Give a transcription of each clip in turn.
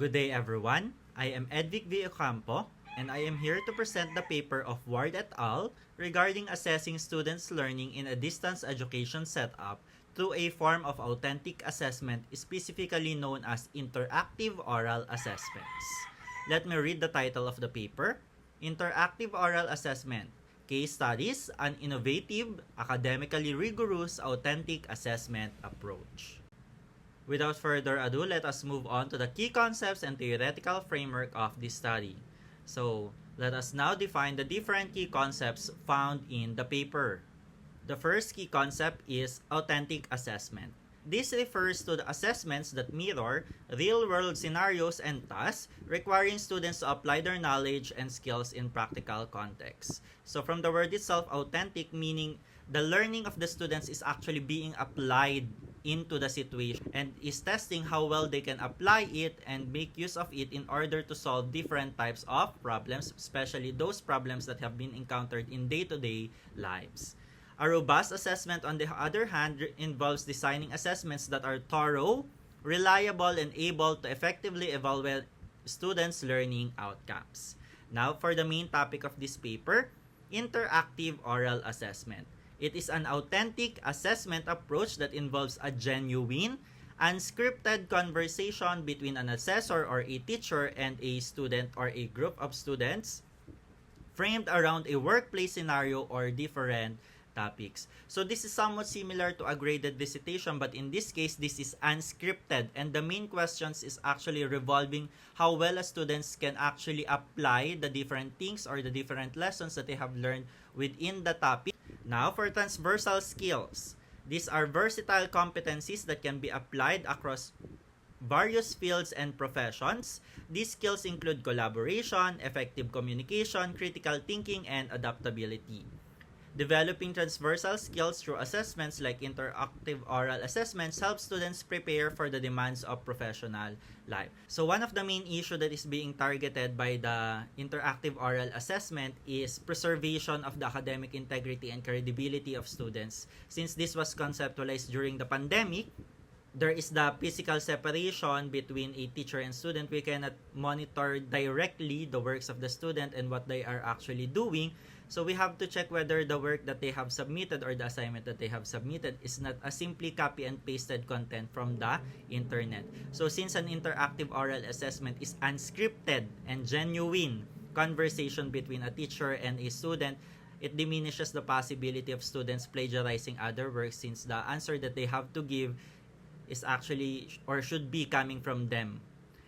Good day everyone. I am Edvic V. Ocampo and I am here to present the paper of Ward et al. Regarding assessing students' learning in a distance education setup through a form of authentic assessment specifically known as interactive oral assessments. Let me read the title of the paper. Interactive Oral Assessment. Case Studies, an innovative, academically rigorous, authentic assessment approach. Without further ado, let us move on to the key concepts and theoretical framework of this study. So, let us now define the different key concepts found in the paper. The first key concept is authentic assessment. This refers to the assessments that mirror real-world scenarios and tasks requiring students to apply their knowledge and skills in practical contexts. So from the word itself, authentic meaning the learning of the students is actually being applied into the situation and is testing how well they can apply it and make use of it in order to solve different types of problems, especially those problems that have been encountered in day-to-day lives. A robust assessment, on the other hand, involves designing assessments that are thorough, reliable, and able to effectively evaluate students' learning outcomes. Now, for the main topic of this paper, interactive oral assessment. It is an authentic assessment approach that involves a genuine, unscripted conversation between an assessor or a teacher and a student or a group of students, framed around a workplace scenario or different topics. So this is somewhat similar to a graded visitation, but in this case, this is unscripted, and the main questions is actually revolving how well students can actually apply the different things or the different lessons that they have learned within the topic. Now, for transversal skills, these are versatile competencies that can be applied across various fields and professions. These skills include collaboration, effective communication, critical thinking, and adaptability. Developing transversal skills through assessments like interactive oral assessments helps students prepare for the demands of professional life. So one of the main issues that is being targeted by the interactive oral assessment is preservation of the academic integrity and credibility of students. Since this was conceptualized during the pandemic, there is the physical separation between a teacher and student. We cannot monitor directly the works of the student and what they are actually doing. So we have to check whether the work that they have submitted or the assignment that they have submitted is not a simply copy and pasted content from the internet. So since an interactive oral assessment is unscripted and genuine conversation between a teacher and a student, it diminishes the possibility of students plagiarizing other works, since the answer that they have to give is actually or should be coming from them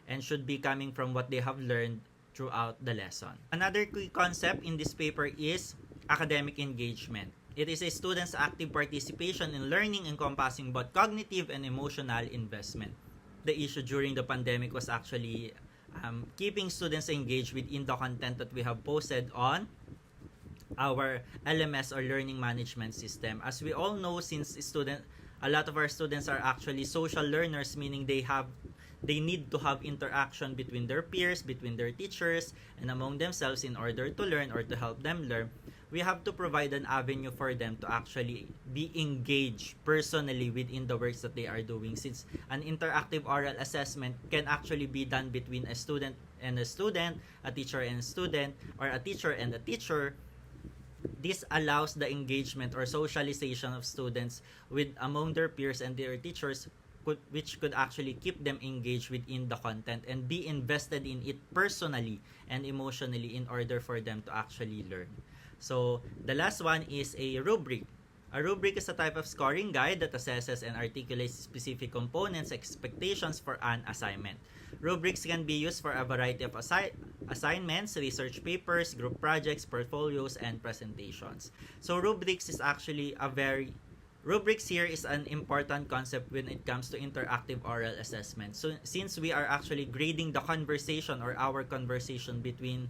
and should be coming from what they have learned throughout the lesson. Another key concept in this paper is academic engagement. It is a student's active participation in learning encompassing both cognitive and emotional investment. The issue during the pandemic was actually keeping students engaged within the content that we have posted on our LMS or learning management system. As we all know, since a lot of our students are actually social learners, meaning they need to have interaction between their peers, between their teachers, and among themselves in order to learn or to help them learn. We have to provide an avenue for them to actually be engaged personally within the works that they are doing, since an interactive oral assessment can actually be done between a student and a student, a teacher and a student, or a teacher and a teacher. This allows the engagement or socialization of students with among their peers and their teachers, which could actually keep them engaged within the content and be invested in it personally and emotionally in order for them to actually learn. So the last one is a rubric. A rubric is a type of scoring guide that assesses and articulates specific components, expectations for an assignment. Rubrics can be used for a variety of assignments, research papers, group projects, portfolios, and presentations. So rubrics here is an important concept when it comes to interactive oral assessment. So since we are actually grading the conversation or our conversation between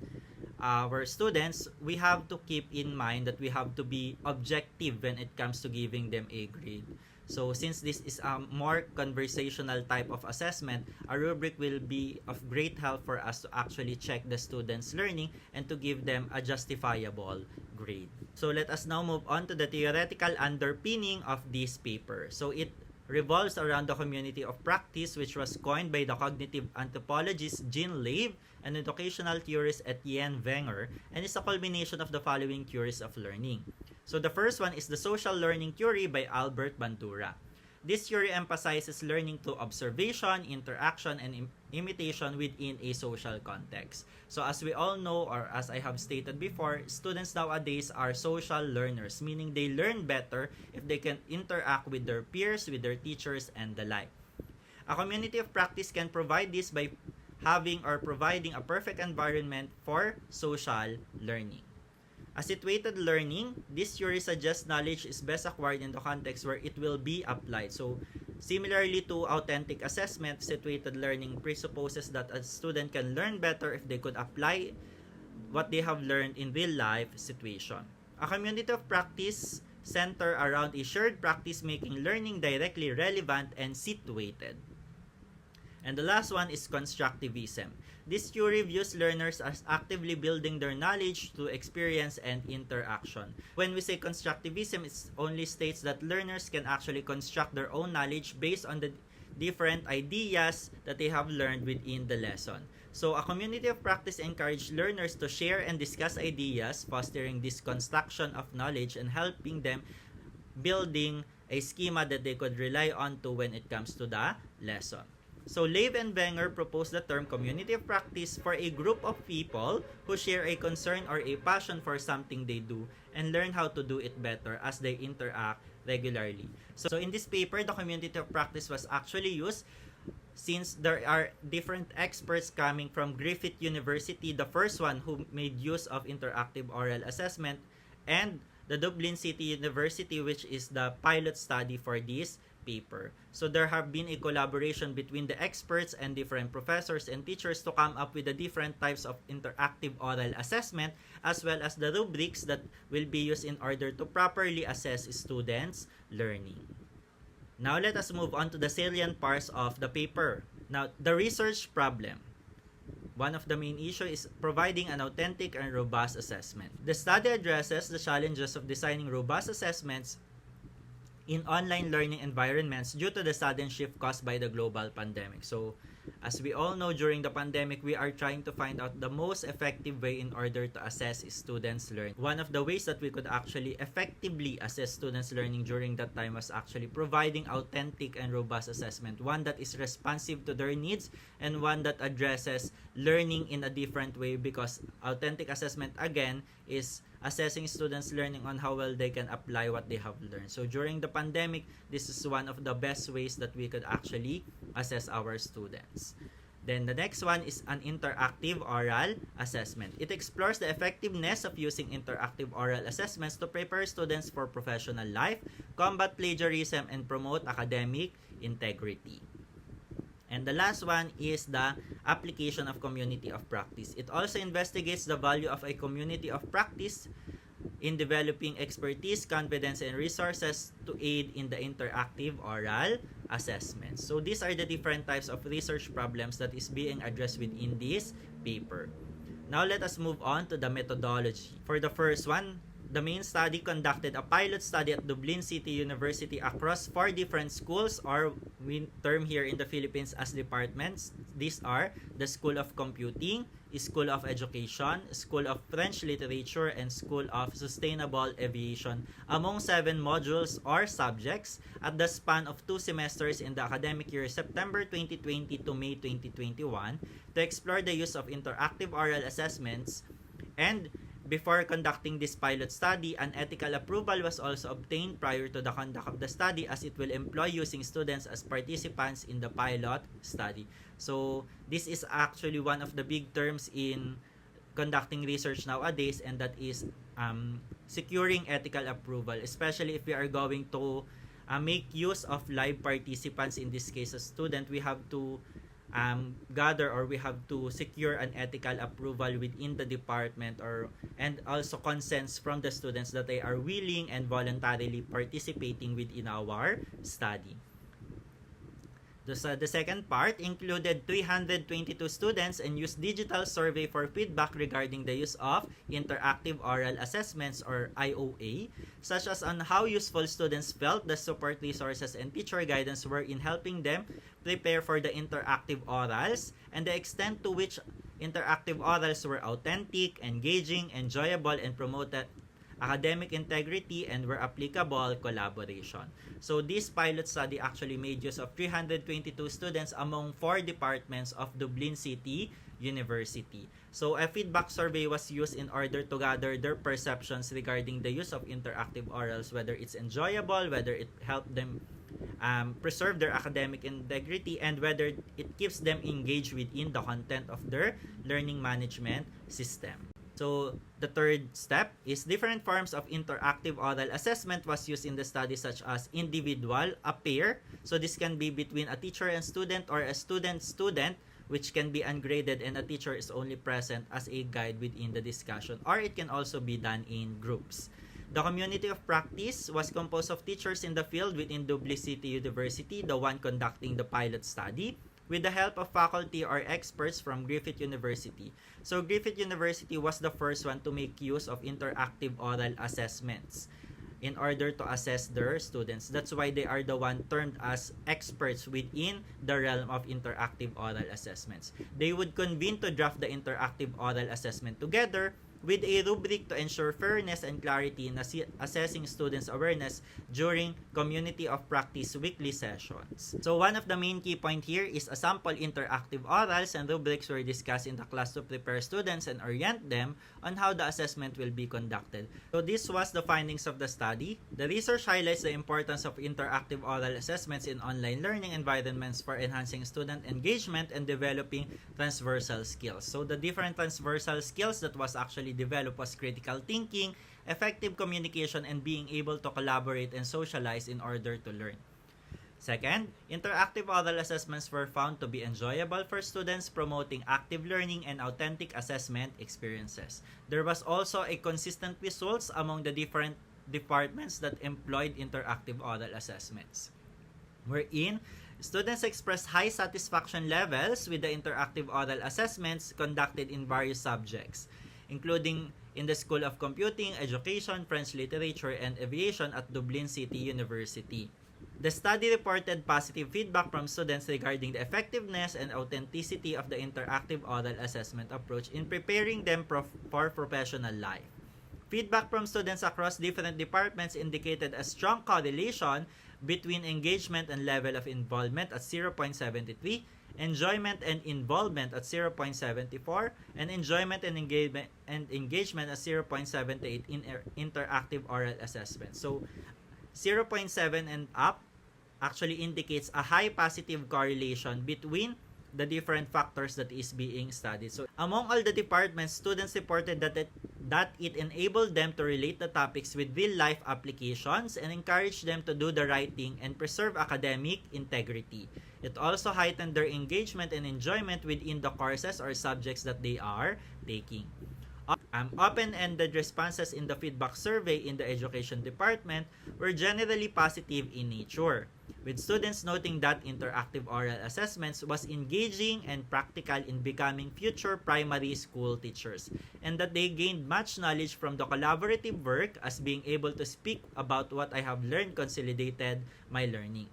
our students, we have to keep in mind that we have to be objective when it comes to giving them a grade. So since this is a more conversational type of assessment, a rubric will be of great help for us to actually check the students' learning and to give them a justifiable grade. So let us now move on to the theoretical underpinning of this paper. So it revolves around the community of practice, which was coined by the cognitive anthropologist Jean Lave and educational theorist Etienne Wenger, and is a culmination of the following theories of learning. So the first one is the social learning theory by Albert Bandura. This theory emphasizes learning through observation, interaction, and imitation within a social context. So as we all know, or as I have stated before, students nowadays are social learners, meaning they learn better if they can interact with their peers, with their teachers, and the like. A community of practice can provide this by having or providing a perfect environment for social learning. As situated learning, this theory suggests knowledge is best acquired in the context where it will be applied. So, similarly to authentic assessment, situated learning presupposes that a student can learn better if they could apply what they have learned in real-life situation. A community of practice center around a shared practice making learning directly relevant and situated. And the last one is constructivism. This theory views learners as actively building their knowledge through experience and interaction. When we say constructivism, it only states that learners can actually construct their own knowledge based on the different ideas that they have learned within the lesson. So, a community of practice encourages learners to share and discuss ideas, fostering this construction of knowledge and helping them building a schema that they could rely on to when it comes to the lesson. So, Lave and Wenger proposed the term community of practice for a group of people who share a concern or a passion for something they do and learn how to do it better as they interact regularly. So in this paper, the community of practice was actually used since there are different experts coming from Griffith University, the first one who made use of interactive oral assessment, and the Dublin City University, which is the pilot study for this paper. So there have been a collaboration between the experts and different professors and teachers to come up with the different types of interactive oral assessment as well as the rubrics that will be used in order to properly assess students' learning. Now let us move on to the salient parts of the paper. Now, the research problem. One of the main issues is providing an authentic and robust assessment. The study addresses the challenges of designing robust assessments in online learning environments due to the sudden shift caused by the global pandemic. So, as we all know, during the pandemic, we are trying to find out the most effective way in order to assess students' learning. One of the ways that we could actually effectively assess students' learning during that time was actually providing authentic and robust assessment, one that is responsive to their needs and one that addresses learning in a different way, because authentic assessment, again, is assessing students' learning on how well they can apply what they have learned. So during the pandemic, this is one of the best ways that we could actually assess our students. Then the next one is an interactive oral assessment. It explores the effectiveness of using interactive oral assessments to prepare students for professional life, combat plagiarism, and promote academic integrity. And the last one is the application of community of practice. It also investigates the value of a community of practice in developing expertise, confidence, and resources to aid in the interactive oral assessment. So these are the different types of research problems that is being addressed within this paper. Now let us move on to the methodology. For the first one, the main study conducted a pilot study at Dublin City University across 4 different schools, or we term here in the Philippines as departments. These are the School of Computing, School of Education, School of French Literature, and School of Sustainable Aviation, among 7 modules or subjects at the span of 2 semesters in the academic year September 2020 to May 2021 to explore the use of interactive oral assessments. And before conducting this pilot study, an ethical approval was also obtained prior to the conduct of the study, as it will employ using students as participants in the pilot study. So, this is actually one of the big terms in conducting research nowadays, and that is securing ethical approval, especially if we are going to make use of live participants. In this case, a student, we have to gather, or we have to secure an ethical approval within the department, and also consents from the students that they are willing and voluntarily participating within our study. The second part included 322 students and used digital survey for feedback regarding the use of interactive oral assessments or IOA, such as on how useful students felt the support resources and teacher guidance were in helping them prepare for the interactive orals, and the extent to which interactive orals were authentic, engaging, enjoyable, and promoted academic integrity and where applicable, collaboration. So this pilot study actually made use of 322 students among 4 departments of Dublin City University. So a feedback survey was used in order to gather their perceptions regarding the use of interactive orals, whether it's enjoyable, whether it helped them preserve their academic integrity, and whether it keeps them engaged within the content of their learning management system. So the third step is different forms of interactive oral assessment was used in the study, such as individual, a pair. So this can be between a teacher and student, or a student-student, which can be ungraded and a teacher is only present as a guide within the discussion, or it can also be done in groups. The community of practice was composed of teachers in the field within Dublin City University, the one conducting the pilot study, with the help of faculty or experts from Griffith University. So Griffith University was the first one to make use of interactive oral assessments in order to assess their students. That's why they are the one termed as experts within the realm of interactive oral assessments. They would convene to draft the interactive oral assessment together with a rubric to ensure fairness and clarity in assessing students' awareness during community of practice weekly sessions. So one of the main key point here is a sample interactive orals and rubrics were discussed in the class to prepare students and orient them on how the assessment will be conducted. So this was the findings of the study. The research highlights the importance of interactive oral assessments in online learning environments for enhancing student engagement and developing transversal skills. So the different transversal skills that was actually developed was critical thinking, effective communication, and being able to collaborate and socialize in order to learn. Second, interactive oral assessments were found to be enjoyable for students, promoting active learning and authentic assessment experiences. There was also a consistent results among the different departments that employed interactive oral assessments, wherein students expressed high satisfaction levels with the interactive oral assessments conducted in various subjects, including in the School of Computing, Education, French Literature, and Aviation at Dublin City University. The study reported positive feedback from students regarding the effectiveness and authenticity of the interactive oral assessment approach in preparing them for professional life. Feedback from students across different departments indicated a strong correlation between engagement and level of involvement at 0.73, enjoyment and involvement at 0.74, and enjoyment and engagement at 0.78 in interactive oral assessment. So 0.7 and up actually indicates a high positive correlation between the different factors that is being studied. So among all the departments, students reported that it enabled them to relate the topics with real-life applications and encouraged them to do the right thing and preserve academic integrity. It also heightened their engagement and enjoyment within the courses or subjects that they are taking. Open-ended responses in the feedback survey in the education department were generally positive in nature, with students noting that interactive oral assessments was engaging and practical in becoming future primary school teachers, and that they gained much knowledge from the collaborative work as being able to speak about what I have learned consolidated my learning.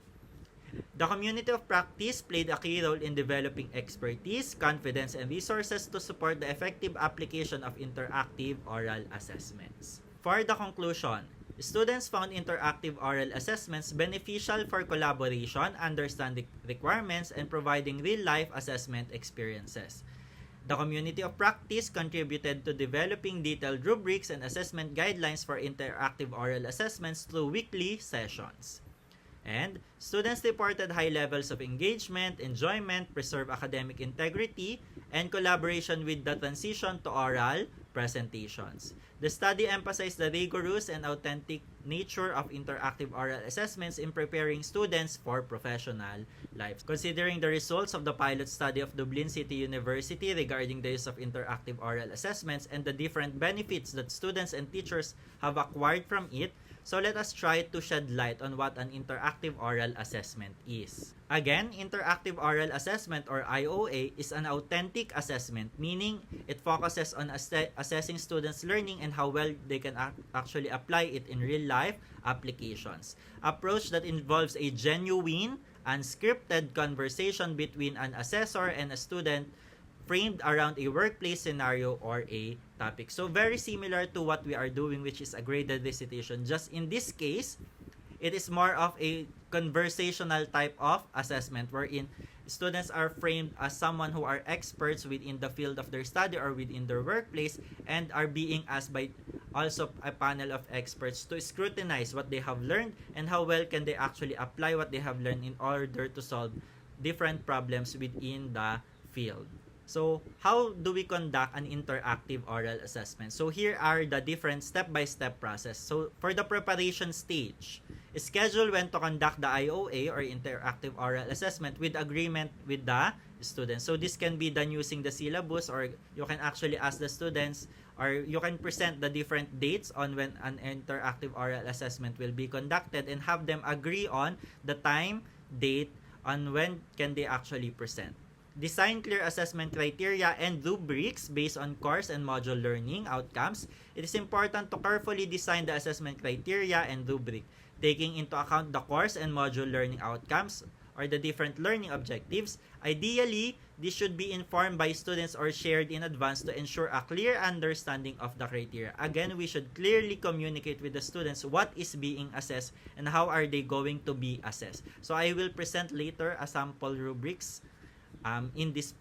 The community of practice played a key role in developing expertise, confidence, and resources to support the effective application of interactive oral assessments. For the conclusion, students found interactive oral assessments beneficial for collaboration, understanding requirements, and providing real-life assessment experiences. The community of practice contributed to developing detailed rubrics and assessment guidelines for interactive oral assessments through weekly sessions. And students reported high levels of engagement, enjoyment, preserved academic integrity, and collaboration with the transition to oral presentations. The study emphasized the rigorous and authentic nature of interactive oral assessments in preparing students for professional life. Considering the results of the pilot study of Dublin City University regarding the use of interactive oral assessments and the different benefits that students and teachers have acquired from it, So let us try to shed light on what an interactive oral assessment is. Again, interactive oral assessment or IOA is an authentic assessment, meaning it focuses on assessing students' learning and how well they can actually apply it in real life applications. Approach that involves a genuine, unscripted conversation between an assessor and a student framed around a workplace scenario or a topic. So very similar to what we are doing, which is a graded recitation. Just in this case, it is more of a conversational type of assessment wherein students are framed as someone who are experts within the field of their study or within their workplace and are being asked by also a panel of experts to scrutinize what they have learned and how well can they actually apply what they have learned in order to solve different problems within the field. So, how do we conduct an interactive oral assessment? So, here are the different step-by-step process. So, for the preparation stage, schedule when to conduct the IOA or interactive oral assessment with agreement with the students. So, this can be done using the syllabus, or you can actually ask the students, or you can present the different dates on when an interactive oral assessment will be conducted and have them agree on the time, date, on when can they actually present. Design clear assessment criteria and rubrics based on course and module learning outcomes. It is important to carefully design the assessment criteria and rubric, taking into account the course and module learning outcomes or the different learning objectives. Ideally, this should be informed by students or shared in advance to ensure a clear understanding of the criteria. Again, we should clearly communicate with the students what is being assessed and how are they going to be assessed. So I will present later a sample rubrics in this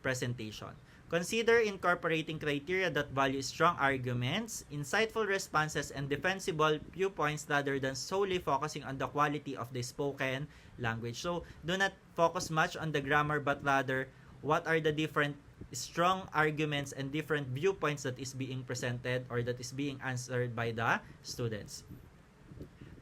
presentation. Consider incorporating criteria that value strong arguments, insightful responses, and defensible viewpoints rather than solely focusing on the quality of the spoken language. So, do not focus much on the grammar but rather what are the different strong arguments and different viewpoints that is being presented or that is being answered by the students.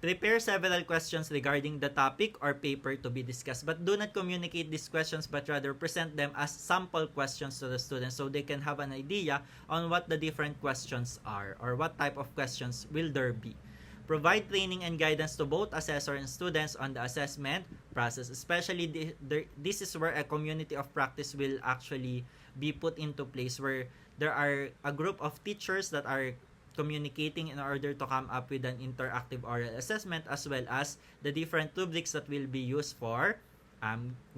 Prepare several questions regarding the topic or paper to be discussed, but do not communicate these questions but rather present them as sample questions to the students so they can have an idea on what the different questions are or what type of questions will there be. Provide training and guidance to both assessor and students on the assessment process, especially this is where a community of practice will actually be put into place, where there are a group of teachers that are communicating in order to come up with an interactive oral assessment, as well as the different rubrics that will be used for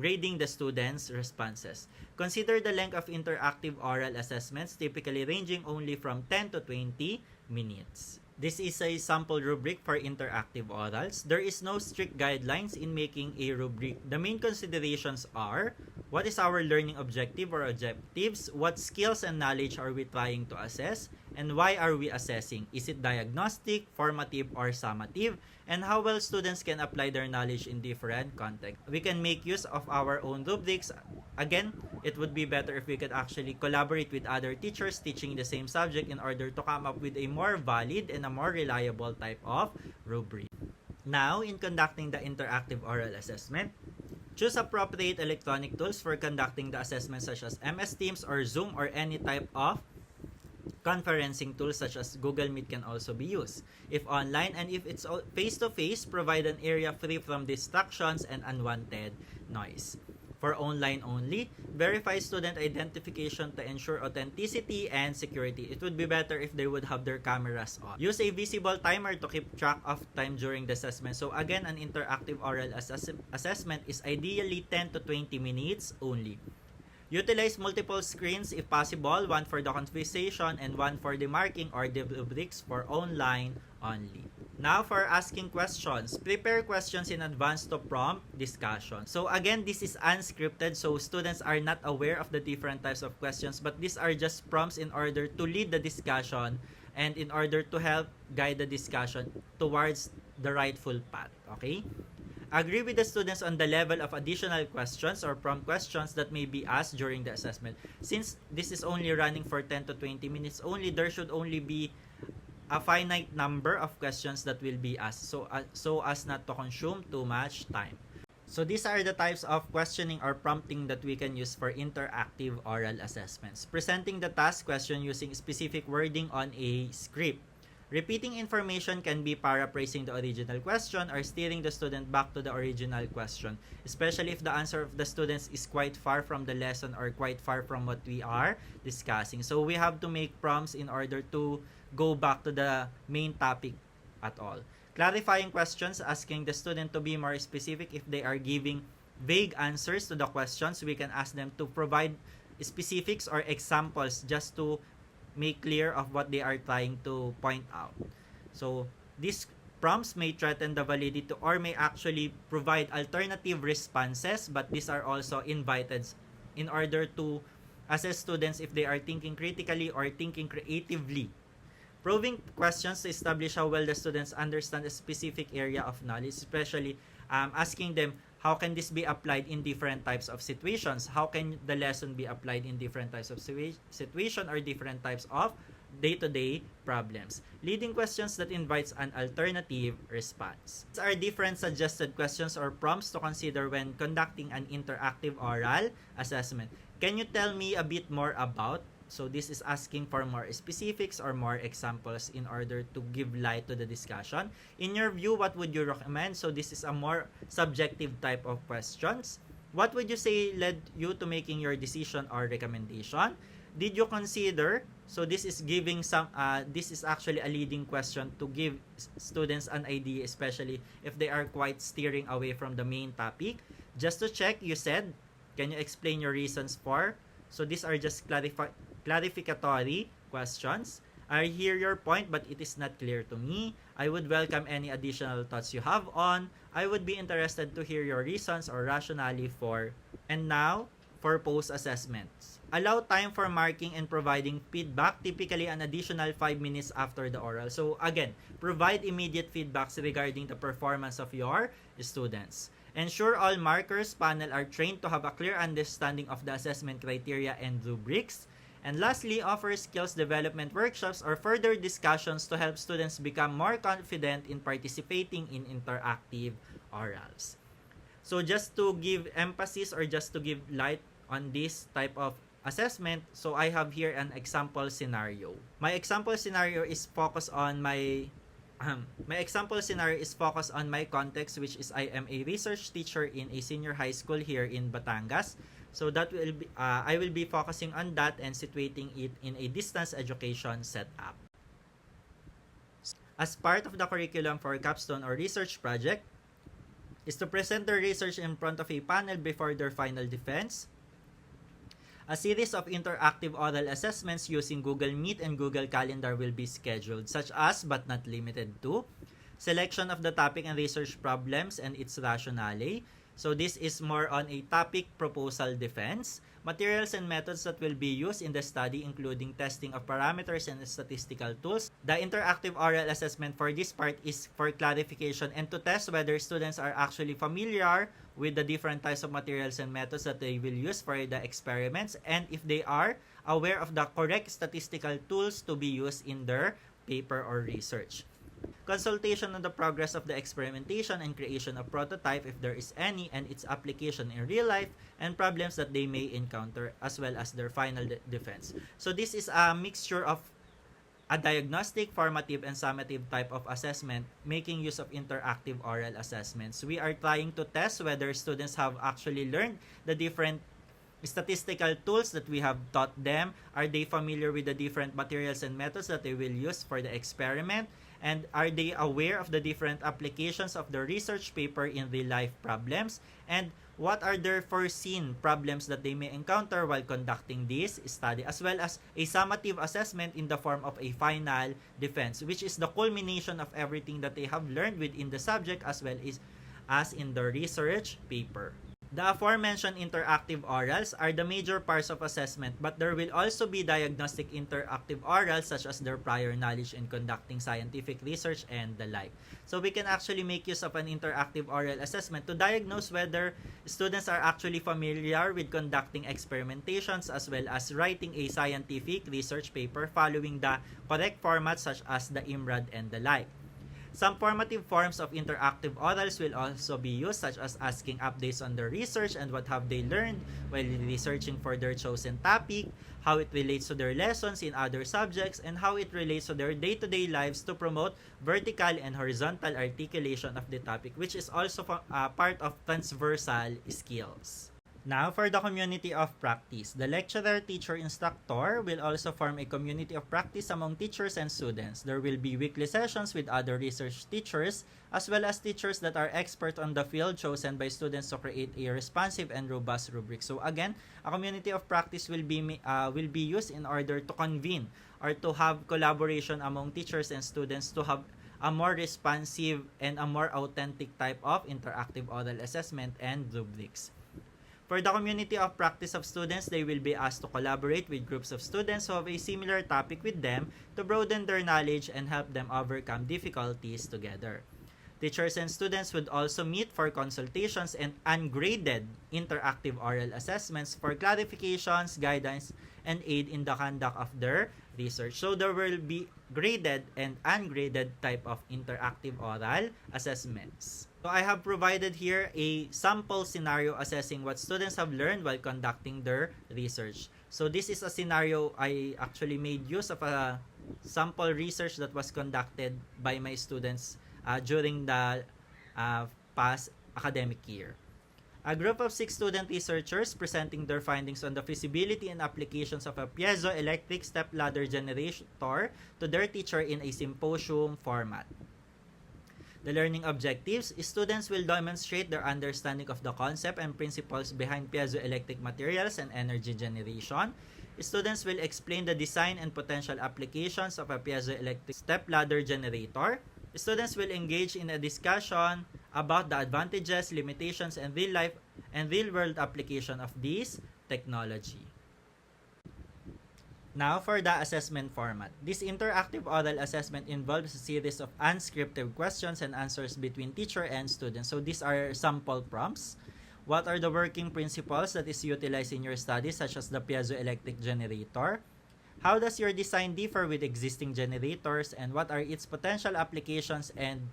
grading the students' responses. Consider the length of interactive oral assessments, typically ranging only from 10 to 20 minutes. This is a sample rubric for interactive orals. There is no strict guidelines in making a rubric. The main considerations are: what is our learning objective or objectives? What skills and knowledge are we trying to assess? And why are we assessing? Is it diagnostic, formative, or summative? And how well students can apply their knowledge in different contexts. We can make use of our own rubrics. Again, it would be better if we could actually collaborate with other teachers teaching the same subject in order to come up with a more valid and a more reliable type of rubric. Now, in conducting the interactive oral assessment, choose appropriate electronic tools for conducting the assessment such as MS Teams or Zoom or any type of conferencing tools such as Google Meet can also be used. If online and if it's face-to-face, provide an area free from distractions and unwanted noise. For online only, verify student identification to ensure authenticity and security. It would be better if they would have their cameras on. Use a visible timer to keep track of time during the assessment. So again, an interactive oral assessment is ideally 10 to 20 minutes only. Utilize multiple screens if possible, one for the conversation and one for the marking or the rubrics for online only. Now for asking questions, prepare questions in advance to prompt discussion. So again, this is unscripted, so students are not aware of the different types of questions, but these are just prompts in order to lead the discussion and in order to help guide the discussion towards the rightful path, okay? Agree with the students on the level of additional questions or prompt questions that may be asked during the assessment. Since this is only running for 10 to 20 minutes only, there should only be a finite number of questions that will be asked so as not to consume too much time. So these are the types of questioning or prompting that we can use for interactive oral assessments. Presenting the task question using specific wording on a script. Repeating information can be paraphrasing the original question or steering the student back to the original question, especially if the answer of the students is quite far from the lesson or quite far from what we are discussing. So we have to make prompts in order to go back to the main topic at all. Clarifying questions, asking the student to be more specific if they are giving vague answers to the questions. We can ask them to provide specifics or examples just to make clear of what they are trying to point out. So these prompts may threaten the validity or may actually provide alternative responses, but these are also invited in order to assess students if they are thinking critically or thinking creatively. Probing questions to establish how well the students understand a specific area of knowledge, especially asking them, how can this be applied in different types of situations? How can the lesson be applied in different types of situation or different types of day-to-day problems? Leading questions that invites an alternative response. These are different suggested questions or prompts to consider when conducting an interactive oral assessment. Can you tell me a bit more about? So this is asking for more specifics or more examples in order to give light to the discussion. In your view, what would you recommend? So this is a more subjective type of questions. What would you say led you to making your decision or recommendation? Did you consider? So this is giving some, this is actually a leading question to give students an idea, especially if they are quite steering away from the main topic. Just to check, you said, can you explain your reasons for? So these are just clarificatory questions. I hear your point, but it is not clear to me. I would welcome any additional thoughts you have on. I would be interested to hear your reasons or rationale for. And now, for post-assessments. Allow time for marking and providing feedback, typically an additional 5 minutes after the oral. So again, provide immediate feedbacks regarding the performance of your students. Ensure all markers panel are trained to have a clear understanding of the assessment criteria and rubrics. And lastly, offer skills development workshops or further discussions to help students become more confident in participating in interactive orals. So just to give emphasis or just to give light on this type of assessment, so I have here an example scenario. My example scenario is focused on my context, which is I am a research teacher in a senior high school here in Batangas. So that will be I will be focusing on that and situating it in a distance education setup. As part of the curriculum for capstone or research project is to present their research in front of a panel before their final defense. A series of interactive oral assessments using Google Meet and Google Calendar will be scheduled, such as but not limited to selection of the topic and research problems and its rationale. So this is more on a topic proposal defense. Materials and methods that will be used in the study, including testing of parameters and statistical tools. The interactive oral assessment for this part is for clarification and to test whether students are actually familiar with the different types of materials and methods that they will use for the experiments, and if they are aware of the correct statistical tools to be used in their paper or research. Consultation on the progress of the experimentation and creation of prototype, if there is any, and its application in real life, and problems that they may encounter, as well as their final defense. So this is a mixture of a diagnostic, formative, and summative type of assessment, making use of interactive oral assessments. We are trying to test whether students have actually learned the different statistical tools that we have taught them. Are they familiar with the different materials and methods that they will use for the experiment? And are they aware of the different applications of the research paper in real-life problems? And what are their foreseen problems that they may encounter while conducting this study, as well as a summative assessment in the form of a final defense, which is the culmination of everything that they have learned within the subject as well as in the research paper. The aforementioned interactive orals are the major parts of assessment, but there will also be diagnostic interactive orals such as their prior knowledge in conducting scientific research and the like. So we can actually make use of an interactive oral assessment to diagnose whether students are actually familiar with conducting experimentations as well as writing a scientific research paper following the correct format such as the IMRAD and the like. Some formative forms of interactive orals will also be used, such as asking updates on their research and what have they learned while researching for their chosen topic, how it relates to their lessons in other subjects, and how it relates to their day-to-day lives to promote vertical and horizontal articulation of the topic, which is also part of transversal skills. Now, for the community of practice, the lecturer, teacher, instructor will also form a community of practice among teachers and students. There will be weekly sessions with other research teachers, as well as teachers that are expert on the field chosen by students to create a responsive and robust rubric. So again, a community of practice will be used in order to convene or to have collaboration among teachers and students to have a more responsive and a more authentic type of interactive oral assessment and rubrics. For the community of practice of students, they will be asked to collaborate with groups of students who have a similar topic with them to broaden their knowledge and help them overcome difficulties together. Teachers and students would also meet for consultations and ungraded interactive oral assessments for clarifications, guidance, and aid in the conduct of their research. So there will be graded and ungraded type of interactive oral assessments. So I have provided here a sample scenario assessing what students have learned while conducting their research. So this is a scenario I actually made use of a sample research that was conducted by my students during the past academic year. A group of 6 student researchers presenting their findings on the feasibility and applications of a piezoelectric step-ladder generator to their teacher in a symposium format. The learning objectives, students will demonstrate their understanding of the concept and principles behind piezoelectric materials and energy generation. Students will explain the design and potential applications of a piezoelectric step-ladder generator. Students will engage in a discussion about the advantages, limitations, and real-life and real-world application of this technology. Now, for the assessment format. This interactive oral assessment involves a series of unscripted questions and answers between teacher and student. So, these are sample prompts. What are the working principles that is utilized in your studies, such as the piezoelectric generator? How does your design differ with existing generators, and what are its potential applications and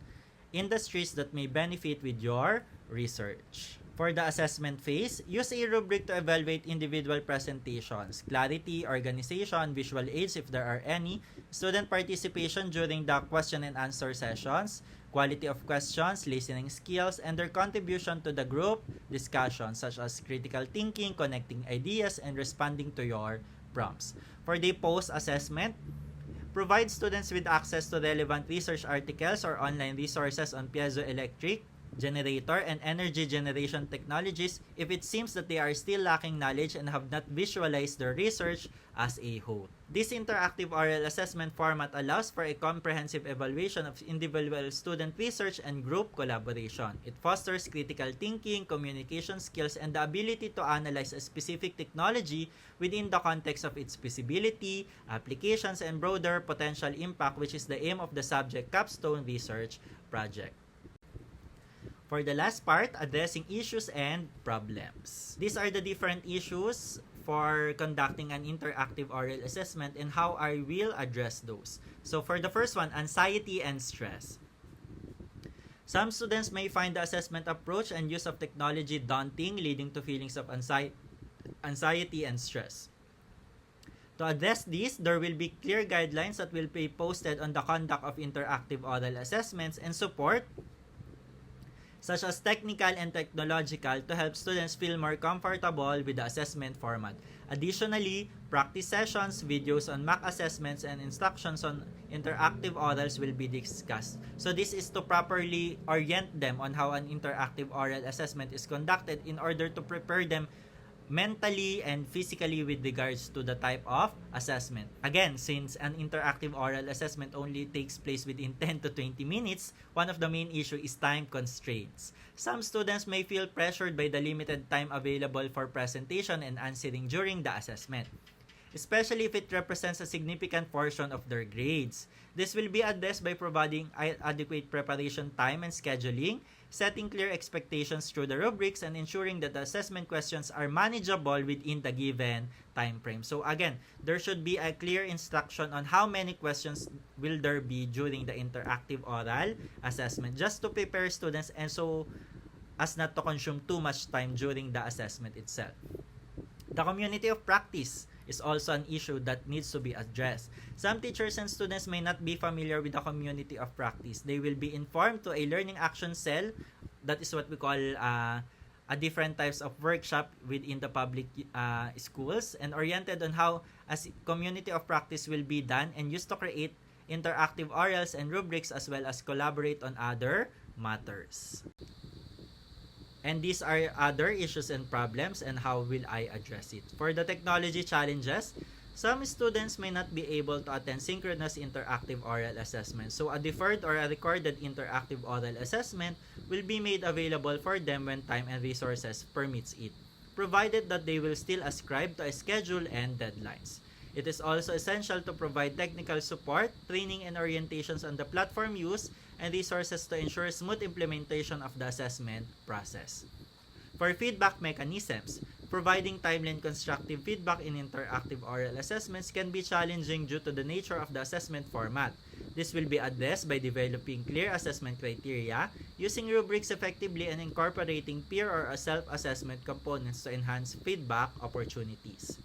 industries that may benefit with your research? For the assessment phase, use a rubric to evaluate individual presentations, clarity, organization, visual aids if there are any, student participation during the question and answer sessions, quality of questions, listening skills, and their contribution to the group discussion, such as critical thinking, connecting ideas, and responding to your prompts. For the post-assessment, provide students with access to relevant research articles or online resources on piezoelectric generator and energy generation technologies if it seems that they are still lacking knowledge and have not visualized their research as a whole. This interactive oral assessment format allows for a comprehensive evaluation of individual student research and group collaboration. It fosters critical thinking, communication skills, and the ability to analyze a specific technology within the context of its feasibility, applications, and broader potential impact, which is the aim of the subject capstone research project. For the last part, addressing issues and problems. These are the different issues for conducting an interactive oral assessment and how I will address those. So for the first one, anxiety and stress. Some students may find the assessment approach and use of technology daunting, leading to feelings of anxiety and stress. To address this, there will be clear guidelines that will be posted on the conduct of interactive oral assessments and support such as technical and technological to help students feel more comfortable with the assessment format. Additionally, practice sessions, videos on mock assessments, and instructions on interactive orals will be discussed. So this is to properly orient them on how an interactive oral assessment is conducted in order to prepare them mentally and physically with regards to the type of assessment. Again, since an interactive oral assessment only takes place within 10 to 20 minutes, one of the main issue is time constraints. Some students may feel pressured by the limited time available for presentation and answering during the assessment. especially if it represents a significant portion of their grades. This will be addressed by providing adequate preparation time and scheduling, setting clear expectations through the rubrics, and ensuring that the assessment questions are manageable within the given time frame. So again, there should be a clear instruction on how many questions will there be during the interactive oral assessment, just to prepare students and so as not to consume too much time during the assessment itself. The community of practice is also an issue that needs to be addressed. Some teachers and students may not be familiar with the community of practice. They will be informed to a learning action cell. That is what we call a different types of workshop within the public schools, and oriented on how a community of practice will be done and used to create interactive orals and rubrics as well as collaborate on other matters. And these are other issues and problems, and how will I address it? For the technology challenges, some students may not be able to attend synchronous interactive oral assessment. So a deferred or a recorded interactive oral assessment will be made available for them when time and resources permits it, provided that they will still ascribe to a schedule and deadlines. It is also essential to provide technical support, training and orientations on the platform use, and resources to ensure smooth implementation of the assessment process. For feedback mechanisms, providing timely and constructive feedback in interactive oral assessments can be challenging due to the nature of the assessment format. This will be addressed by developing clear assessment criteria, using rubrics effectively, and incorporating peer or self-assessment components to enhance feedback opportunities.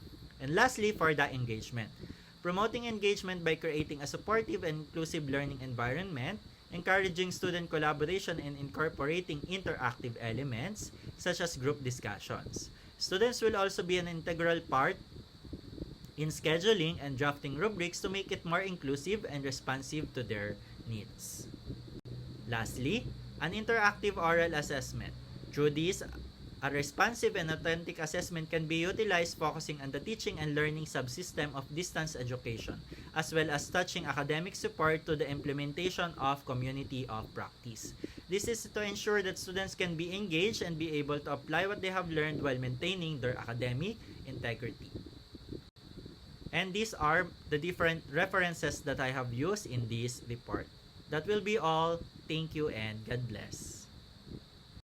And lastly, for the engagement, promoting engagement by creating a supportive and inclusive learning environment, encouraging student collaboration, and incorporating interactive elements such as group discussions. Students will also be an integral part in scheduling and drafting rubrics to make it more inclusive and responsive to their needs. Lastly, an interactive oral assessment. Through this, a responsive and authentic assessment can be utilized, focusing on the teaching and learning subsystem of distance education, as well as touching academic support to the implementation of community of practice. This is to ensure that students can be engaged and be able to apply what they have learned while maintaining their academic integrity. And these are the different references that I have used in this report. That will be all. Thank you and God bless.